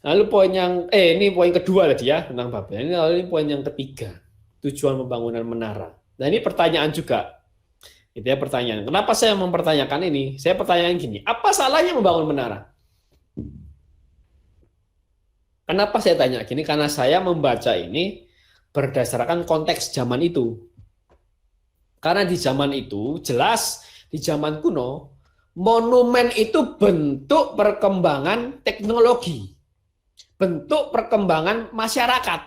Lalu poin yang ini poin kedua tadi ya tentang Babel. Lalu ini poin yang ketiga, tujuan pembangunan menara. Nah, ini pertanyaan juga. Itu ya pertanyaan. Kenapa saya mempertanyakan ini? Saya pertanyaan gini, apa salahnya membangun menara? Kenapa saya tanya gini? Karena saya membaca ini berdasarkan konteks zaman itu. Karena di zaman itu, jelas di zaman kuno, monumen itu bentuk perkembangan teknologi, bentuk perkembangan masyarakat.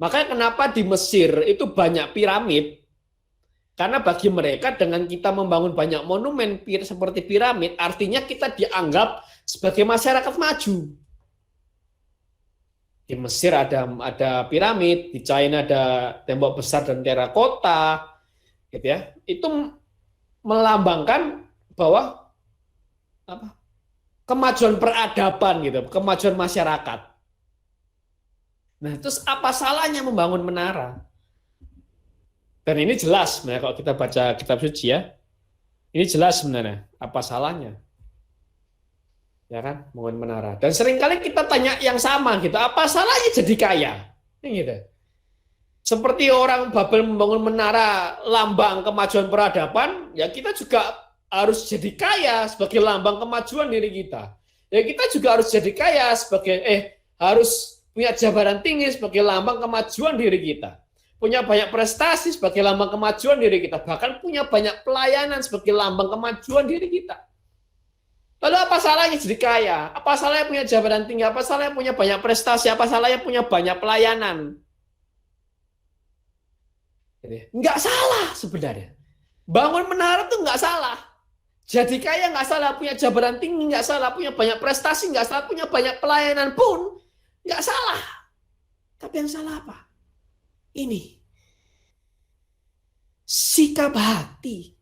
Makanya kenapa di Mesir itu banyak piramid, karena bagi mereka dengan kita membangun banyak monumen seperti piramid, artinya kita dianggap sebagai masyarakat maju. Di Mesir ada piramid, di China ada tembok besar dan terakota, gitu ya. Itu melambangkan bahwa apa, kemajuan peradaban gitu, kemajuan masyarakat. Nah, terus apa salahnya membangun menara? Dan ini jelas sebenarnya kalau kita baca kitab suci ya. Ini jelas sebenarnya apa salahnya. Ya kan, membangun menara. Dan seringkali kita tanya yang sama gitu, apa salahnya jadi kaya? Gitu. Seperti orang Babel membangun menara lambang kemajuan peradaban, ya kita juga harus jadi kaya sebagai lambang kemajuan diri kita. Ya kita juga harus jadi kaya sebagai harus punya jabatan tinggi sebagai lambang kemajuan diri kita. Punya banyak prestasi sebagai lambang kemajuan diri kita, bahkan punya banyak pelayanan sebagai lambang kemajuan diri kita. Lalu apa salahnya jadi kaya? Apa salahnya punya jabatan tinggi? Apa salahnya punya banyak prestasi? Apa salahnya punya banyak pelayanan? Nggak salah sebenarnya. Bangun menara tuh nggak salah. Jadi kaya nggak salah, punya jabatan tinggi nggak salah, punya banyak prestasi nggak salah, punya banyak pelayanan pun nggak salah. Tapi yang salah apa? Ini sikap hati.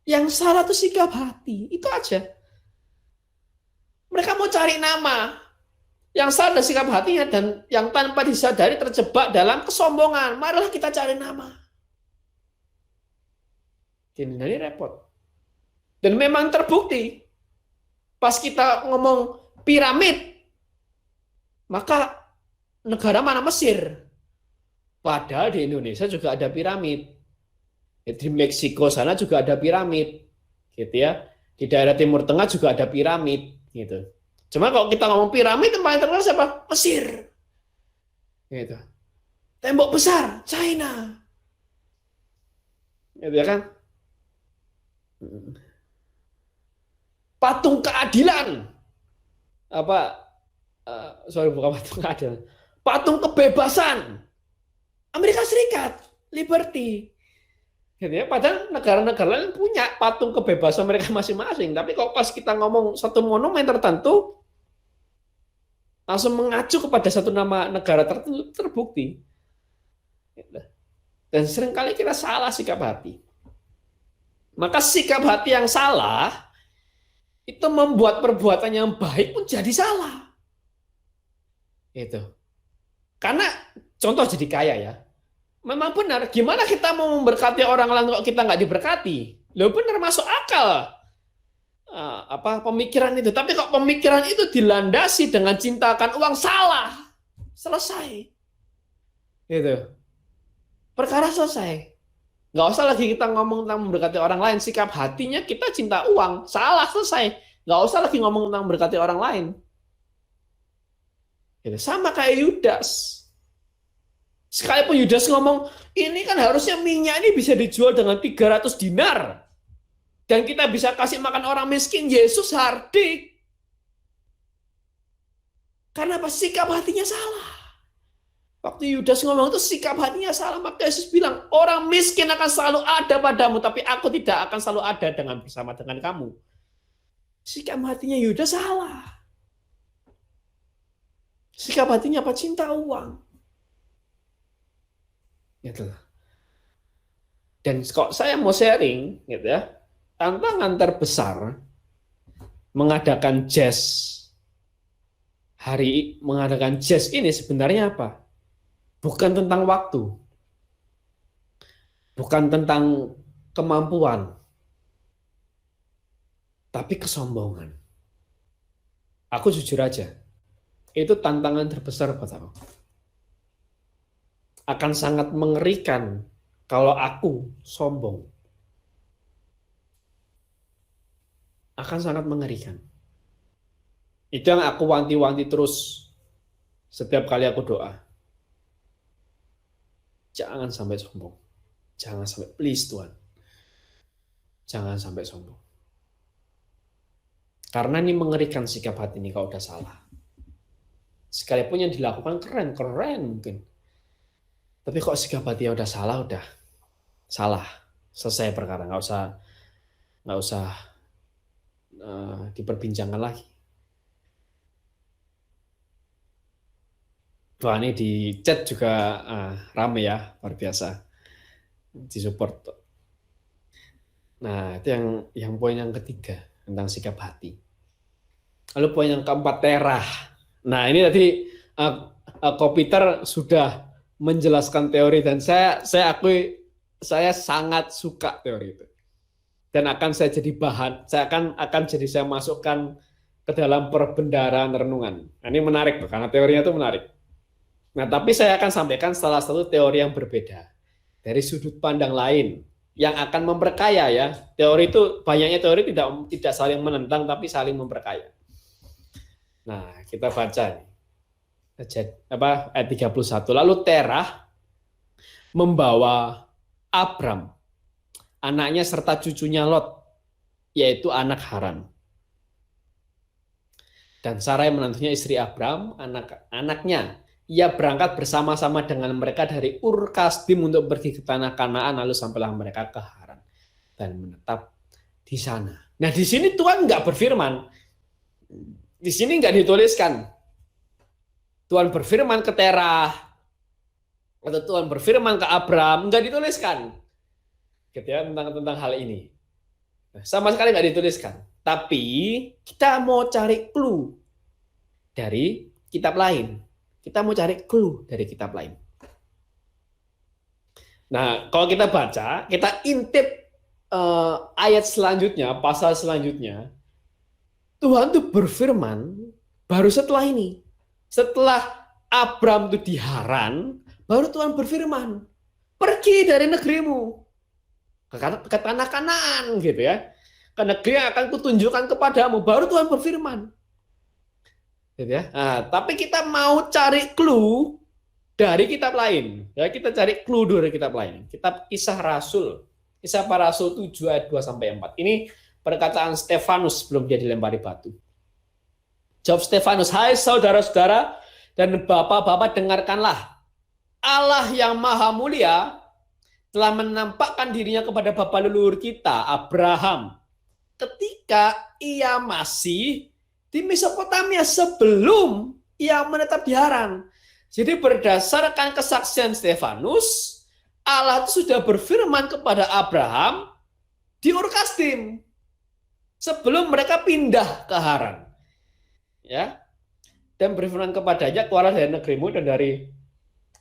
Yang salah tuh sikap hati. Itu aja. Mereka mau cari nama. Yang salah sikap hatinya dan yang tanpa disadari terjebak dalam kesombongan. Marilah kita cari nama. Ini repot. Dan memang terbukti. Pas kita ngomong piramid, maka negara mana Mesir. Padahal di Indonesia juga ada piramid. Di Meksiko sana juga ada piramid. Gitu ya. Di daerah Timur Tengah juga ada piramid. Gitu. Cuma kalau kita ngomong piramid, yang paling terkenal siapa? Mesir. Gitu. Tembok besar, China. Gitu ya kan? Patung keadilan. Apa? Sorry, bukan patung keadilan. Patung kebebasan. Amerika Serikat, Liberty. Gitu ya. Padahal negara-negara lain punya patung kebebasan mereka masing-masing. Tapi kalau pas kita ngomong satu monumen tertentu, langsung mengacu kepada satu nama negara tertentu, terbukti. Dan seringkali kita salah sikap hati. Maka sikap hati yang salah itu membuat perbuatan yang baik pun jadi salah. Itu. Karena contoh jadi kaya ya. Memang benar, gimana kita mau memberkati orang lain kalau kita nggak diberkati? Loh benar masuk akal pemikiran itu. Tapi kok pemikiran itu dilandasi dengan cinta akan uang, salah. Selesai. Gitu. Perkara selesai. Nggak usah lagi kita ngomong tentang memberkati orang lain. Sikap hatinya kita cinta uang. Salah, selesai. Nggak usah lagi ngomong tentang memberkati orang lain. Gitu. Sama kayak Yudas. Sekalipun Yudas ngomong, ini kan harusnya minyak ini bisa dijual dengan 300 dinar. Dan kita bisa kasih makan orang miskin. Yesus hardik. Karena apa? Sikap hatinya salah. Waktu Yudas ngomong itu sikap hatinya salah. Maka Yesus bilang, orang miskin akan selalu ada padamu, tapi aku tidak akan selalu ada bersama dengan kamu. Sikap hatinya Yudas salah. Sikap hatinya apa? Cinta uang. Gitu. Dan kok saya mau sharing, gitu ya, tantangan terbesar mengadakan jazz ini sebenarnya apa? Bukan tentang waktu, bukan tentang kemampuan, tapi kesombongan. Aku jujur aja, itu tantangan terbesar buat aku. Akan sangat mengerikan kalau aku sombong. Akan sangat mengerikan. Itu yang aku wanti-wanti terus setiap kali aku doa. Jangan sampai sombong. Jangan sampai, please Tuhan. Jangan sampai sombong. Karena ini mengerikan sikap hati ini kalau udah salah. Sekalipun yang dilakukan keren mungkin. Tapi kok sikap hati udah salah. Selesai perkara, nggak usah diperbincangkan lagi. Wah, ini di chat juga rame ya, luar biasa. Disupport. Nah, itu yang poin yang ketiga tentang sikap hati. Lalu poin yang keempat, terah. Nah, ini tadi Kopiter sudah menjelaskan teori dan saya akui saya sangat suka teori itu. Dan akan saya jadi bahan, saya masukkan ke dalam perbendaharaan renungan. Nah, ini menarik tuh, karena teorinya itu menarik. Nah, tapi saya akan sampaikan salah satu teori yang berbeda dari sudut pandang lain yang akan memperkaya ya. Teori itu banyaknya teori tidak saling menentang tapi saling memperkaya. Nah, kita baca nih. Ayat 31. Lalu Terah membawa Abram, anaknya serta cucunya Lot, yaitu anak Haran. Dan Sarai menantunya istri Abram, anaknya. Ia berangkat bersama-sama dengan mereka dari Ur Kasdim untuk pergi ke tanah Kanaan, lalu sampailah mereka ke Haran dan menetap di sana. Nah, di sini Tuhan nggak berfirman. Di sini nggak dituliskan. Tuhan berfirman ke Terah atau Tuhan berfirman ke Abram, nggak dituliskan. Gitu ya, tentang hal ini. Nah, sama sekali nggak dituliskan. Tapi kita mau cari clue dari kitab lain. Kita mau cari clue dari kitab lain. Nah, kalau kita baca, kita intip ayat selanjutnya, pasal selanjutnya, Tuhan tuh berfirman baru setelah ini. Setelah Abram itu di Haran, baru Tuhan berfirman, pergi dari negerimu ke tanah Kanaan, gitu ya. Ke negeri yang akan kutunjukkan kepadamu. Baru Tuhan berfirman. Gitu ya. Nah, tapi kita mau cari clue dari kitab lain. Ya, kita cari clue dari kitab lain. Kitab Kisah Rasul. Kisah Para Rasul 7 ayat 2 sampai 4. Ini perkataan Stefanus sebelum dia dilempari batu. Jawab Stefanus, "Hai saudara-saudara dan bapak-bapak, dengarkanlah. Allah yang Maha Mulia telah menampakkan dirinya kepada bapa leluhur kita, Abraham, ketika ia masih di Mesopotamia sebelum ia menetap di Haran." Jadi berdasarkan kesaksian Stefanus, Allah itu sudah berfirman kepada Abraham di Ur Kasdim sebelum mereka pindah ke Haran. Ya. Dan berfirman kepadanya, keluarlah dari negerimu dan dari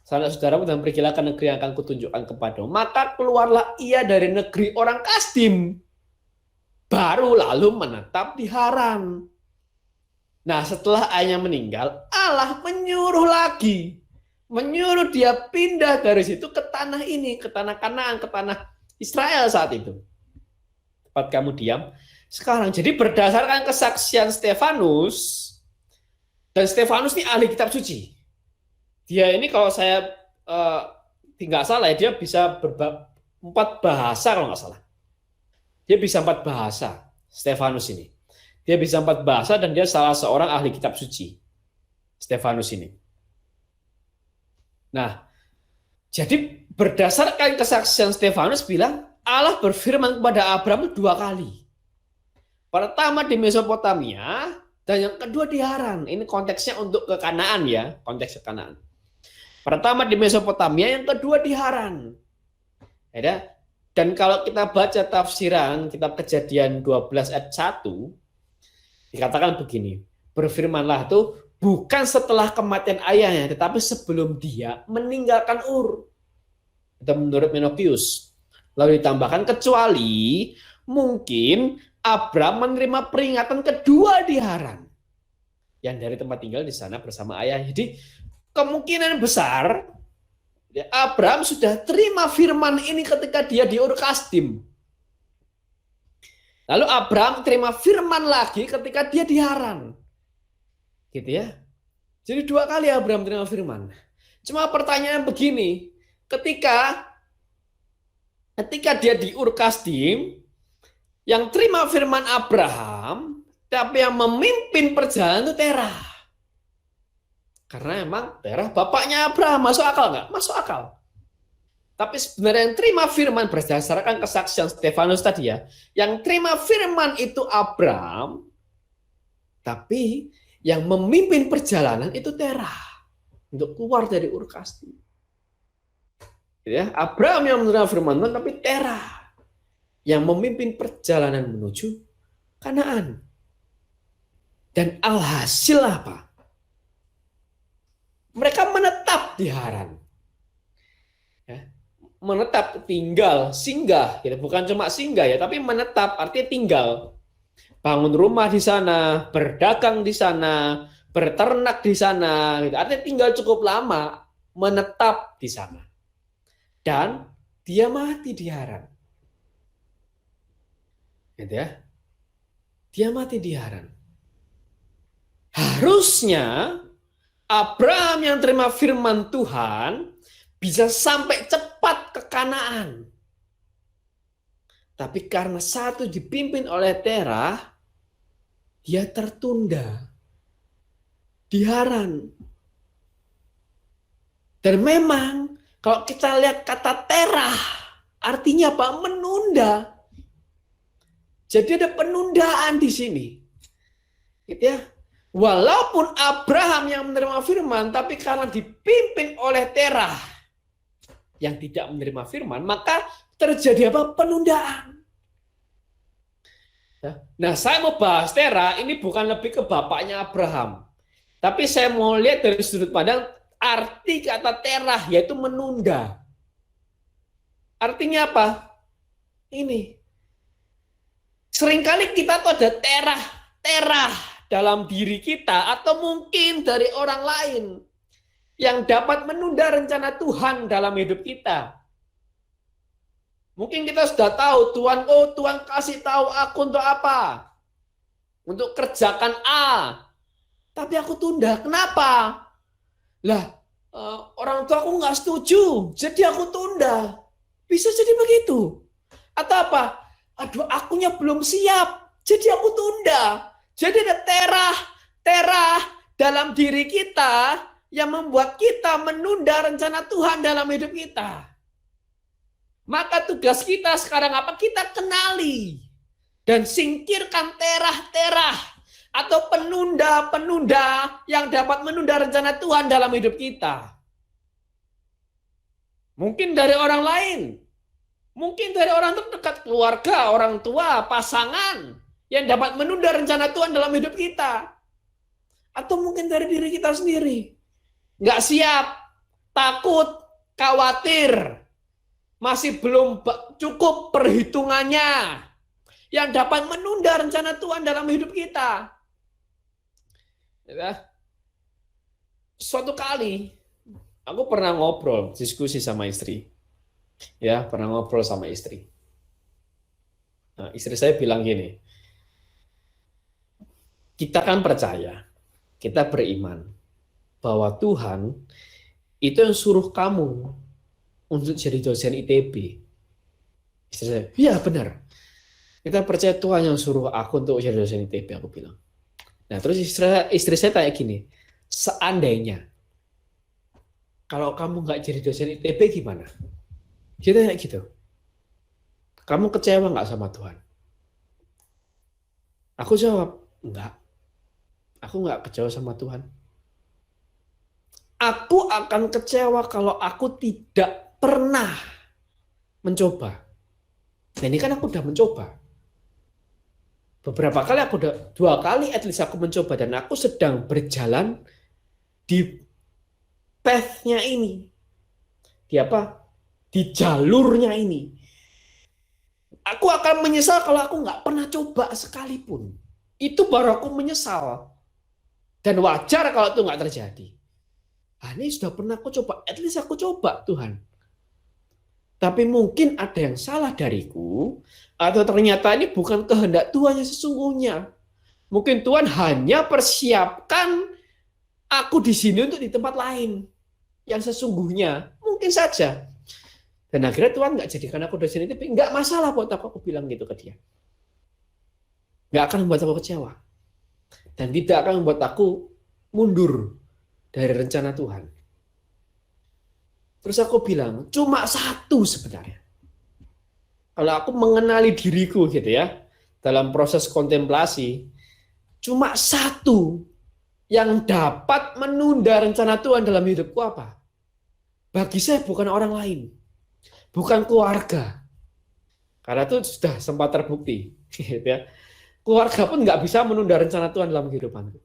saudara-saudaramu dan pergilah ke negeri yang akan kutunjukkan kepadamu. Maka keluarlah ia dari negeri orang Kasdim, baru lalu menetap di Haran. Nah, setelah ayahnya meninggal, Allah menyuruh dia pindah dari situ ke tanah ini, ke tanah Kanaan, ke tanah Israel saat itu. Tempat kamu diam sekarang. Jadi berdasarkan kesaksian Stefanus, dan Stefanus ini ahli kitab suci. Dia ini kalau saya tidak salah ya, dia bisa 4 bahasa kalau nggak salah. Dia bisa 4 bahasa, Stefanus ini. Dia bisa 4 bahasa dan dia salah seorang ahli kitab suci, Stefanus ini. Nah, jadi berdasarkan kesaksian Stefanus bilang, Allah berfirman kepada Abraham 2 kali. Pertama di Mesopotamia, dan yang kedua di Haran. Ini konteksnya untuk ke Kanaan ya, konteks ke Kanaan. Pertama di Mesopotamia, yang kedua di Haran. Ya, dan kalau kita baca tafsiran kitab Kejadian 12 ayat 1, dikatakan begini, berfirmanlah itu bukan setelah kematian ayahnya, tetapi sebelum dia meninggalkan Ur. Itu menurut Menopius. Lalu ditambahkan, kecuali mungkin Abram menerima peringatan kedua di Haran. yang dari tempat tinggal di sana bersama ayah. Jadi kemungkinan besar Abraham sudah terima firman ini ketika dia di Ur Kasdim. Lalu Abraham terima firman lagi ketika dia di Haran. Gitu ya. Jadi 2 kali Abraham terima firman. Cuma pertanyaan begini, ketika dia di Ur Kasdim, yang terima firman Abraham, tapi yang memimpin perjalanan itu Terah. Karena emang Terah bapaknya Abraham, masuk akal nggak? Masuk akal. Tapi sebenarnya yang terima firman berdasarkan kesaksian Stefanus tadi ya, yang terima firman itu Abraham, tapi yang memimpin perjalanan itu Terah untuk keluar dari Ur Kasdim. Ya, Abraham yang menerima firman Tuhan, tapi Terah yang memimpin perjalanan menuju Kanaan. Dan alhasil apa? Mereka menetap di Haran. Ya, menetap, tinggal, singgah. Ya, bukan cuma singgah ya, tapi menetap artinya tinggal. Bangun rumah di sana, berdagang di sana, berternak di sana. Gitu. Artinya tinggal cukup lama, menetap di sana. Dan dia mati di Haran. Gitu ya. Dia mati di Haran. Harusnya Abraham yang terima firman Tuhan bisa sampai cepat ke Kanaan. Tapi karena satu dipimpin oleh Terah, dia tertunda di Haran. Dan memang kalau kita lihat kata Terah, artinya apa? Menunda. Jadi ada penundaan di sini. Gitu ya. Walaupun Abraham yang menerima firman, tapi karena dipimpin oleh Terah yang tidak menerima firman, maka terjadi apa? Penundaan. Nah, saya mau bahas Terah, ini bukan lebih ke bapaknya Abraham. Tapi saya mau lihat dari sudut pandang arti kata Terah, yaitu menunda. Artinya apa? Ini. Seringkali kita tuh ada terah dalam diri kita atau mungkin dari orang lain yang dapat menunda rencana Tuhan dalam hidup kita. Mungkin kita sudah tahu Tuhan, Tuhan kasih tahu aku untuk apa? Untuk kerjakan A. Tapi aku tunda. Kenapa? Lah, orang tua aku nggak setuju, jadi aku tunda. Bisa jadi begitu. Atau apa? Aduh, akunya belum siap, jadi aku tunda. Jadi ada terah dalam diri kita yang membuat kita menunda rencana Tuhan dalam hidup kita. Maka tugas kita sekarang apa? Kita kenali dan singkirkan terah-terah atau penunda-penunda yang dapat menunda rencana Tuhan dalam hidup kita. Mungkin dari orang lain, mungkin dari orang terdekat, keluarga, orang tua, pasangan yang dapat menunda rencana Tuhan dalam hidup kita. Atau mungkin dari diri kita sendiri. Nggak siap, takut, khawatir, masih belum cukup perhitungannya yang dapat menunda rencana Tuhan dalam hidup kita. Ya. Suatu kali, aku pernah ngobrol, diskusi sama istri. Ya, pernah ngobrol sama istri. Nah, istri saya bilang gini, kita kan percaya, kita beriman bahwa Tuhan itu yang suruh kamu untuk jadi dosen ITB. Istri saya, iya benar. Kita percaya Tuhan yang suruh aku untuk jadi dosen ITB, aku bilang. Nah, terus istri saya tanya gini, seandainya kalau kamu nggak jadi dosen ITB gimana? Kita kayak gitu. Kamu kecewa nggak sama Tuhan? Aku jawab, enggak. Aku nggak kecewa sama Tuhan. Aku akan kecewa kalau aku tidak pernah mencoba. Nah, ini kan aku udah mencoba. Beberapa kali aku udah, 2 kali at least aku mencoba dan aku sedang berjalan di path-nya ini. Di apa? Di jalurnya ini. Aku akan menyesal kalau aku nggak pernah coba sekalipun. Itu baru aku menyesal. Dan wajar kalau itu nggak terjadi. Ini sudah pernah aku coba, at least aku coba Tuhan. Tapi mungkin ada yang salah dariku, atau ternyata ini bukan kehendak Tuhan yang sesungguhnya. Mungkin Tuhan hanya persiapkan aku di sini untuk di tempat lain yang sesungguhnya. Mungkin saja. Dan akhirnya Tuhan nggak jadikan aku di sini, tapi nggak masalah buat aku bilang gitu ke dia. Nggak akan membuat aku kecewa. Dan tidak akan membuat aku mundur dari rencana Tuhan. Terus aku bilang, cuma satu sebenarnya. Kalau aku mengenali diriku gitu ya, dalam proses kontemplasi, cuma satu yang dapat menunda rencana Tuhan dalam hidupku apa? Bagi saya bukan orang lain, bukan keluarga. Karena itu sudah sempat terbukti. Gitu ya. Keluarga pun nggak bisa menunda rencana Tuhan dalam kehidupanku.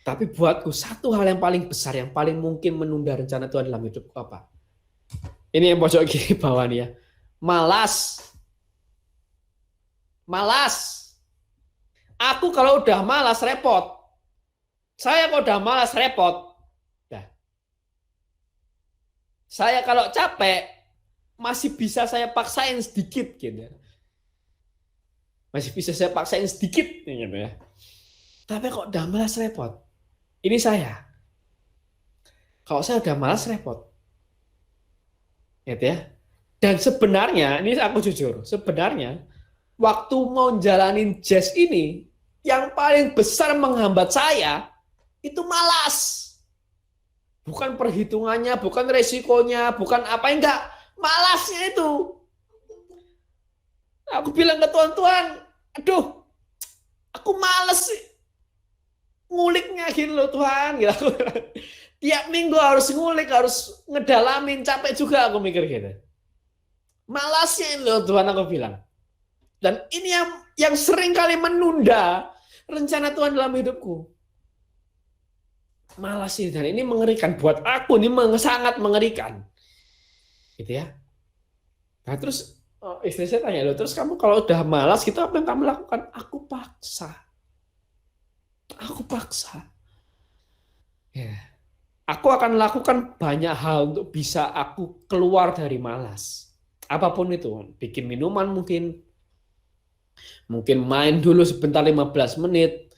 Tapi buatku satu hal yang paling besar, yang paling mungkin menunda rencana Tuhan dalam hidupku apa? Ini yang pojok kiri bawah nih ya. Malas. Malas. Aku kalau udah malas repot. Saya kalau udah malas repot. Nah. Saya kalau capek masih bisa saya paksain sedikit gitu. Masih bisa saya paksain sedikit gitu ya. Tapi kok udah malas repot. Ini saya. Kalau saya udah malas repot. Gitu ya. Dan sebenarnya, ini aku jujur, sebenarnya waktu mau jalanin jazz ini, yang paling besar menghambat saya, itu malas. Bukan perhitungannya, bukan resikonya, bukan apa, enggak. Malasnya itu. Aku bilang ke Tuhan, aduh, aku males sih. Nguliknya gitu loh Tuhan. Gitu. Tiap minggu harus ngulik, harus ngedalamin, capek juga aku mikir gitu. Malasnya loh Tuhan aku bilang. Dan ini yang sering kali menunda rencana Tuhan dalam hidupku. Malas ini, dan ini mengerikan buat aku, ini sangat mengerikan. Gitu ya. Nah terus istri saya tanya, loh terus kamu kalau udah malas gitu apa yang kamu lakukan? Aku paksa. Aku paksa. Ya. Aku akan lakukan banyak hal untuk bisa aku keluar dari malas. Apapun itu, bikin minuman mungkin main dulu sebentar 15 menit,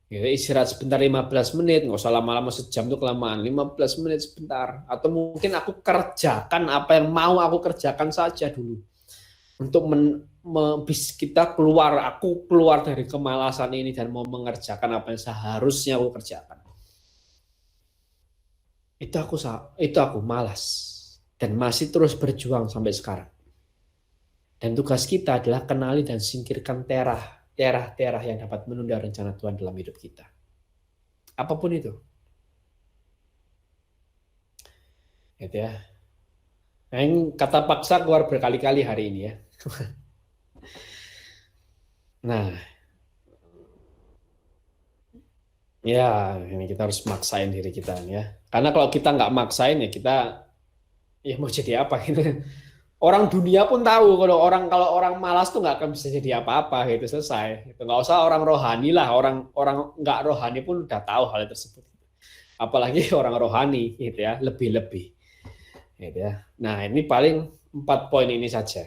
ya, istirahat sebentar 15 menit, nggak usah lama-lama sejam itu kelamaan, 15 menit sebentar. Atau mungkin aku kerjakan apa yang mau aku kerjakan saja dulu. Untuk kita aku keluar dari kemalasan ini dan mau mengerjakan apa yang seharusnya aku kerjakan. Itu aku malas dan masih terus berjuang sampai sekarang. Dan tugas kita adalah kenali dan singkirkan terah yang dapat menunda rencana Tuhan dalam hidup kita. Apapun itu. Gitu ya. Yang kata paksa keluar berkali-kali hari ini ya. Nah, ya ini kita harus maksain diri kita ya. Karena kalau kita nggak maksain ya kita ya mau jadi apa gitu. Orang dunia pun tahu kalau orang malas tuh nggak akan bisa jadi apa-apa gitu, selesai. Itu nggak usah orang rohani lah, orang nggak rohani pun udah tahu hal tersebut. Apalagi orang rohani gitu ya, lebih-lebih. Gitu ya. Nah ini paling 4 poin ini saja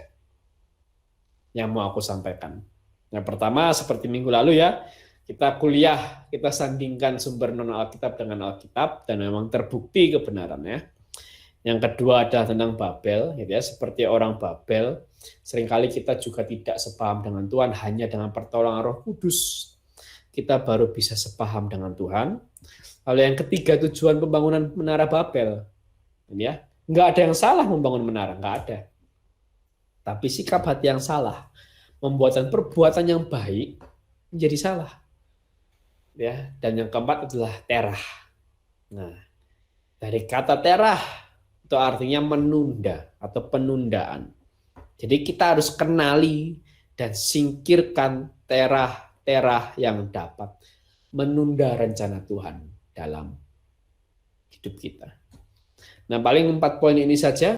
yang mau aku sampaikan. Yang pertama seperti minggu lalu ya, kita kuliah, kita sandingkan sumber non Alkitab dengan Alkitab dan memang terbukti kebenarannya. Yang kedua adalah tentang Babel, gitu ya. Seperti orang Babel, seringkali kita juga tidak sepaham dengan Tuhan, hanya dengan pertolongan Roh Kudus kita baru bisa sepaham dengan Tuhan. Lalu yang ketiga, tujuan pembangunan menara Babel, ya, nggak ada yang salah membangun menara, nggak ada. Tapi sikap hati yang salah, perbuatan yang baik menjadi salah. Ya, dan yang keempat adalah terah. Nah, dari kata terah itu artinya menunda atau penundaan. Jadi kita harus kenali dan singkirkan terah yang dapat menunda rencana Tuhan dalam hidup kita. Nah, paling 4 poin ini saja.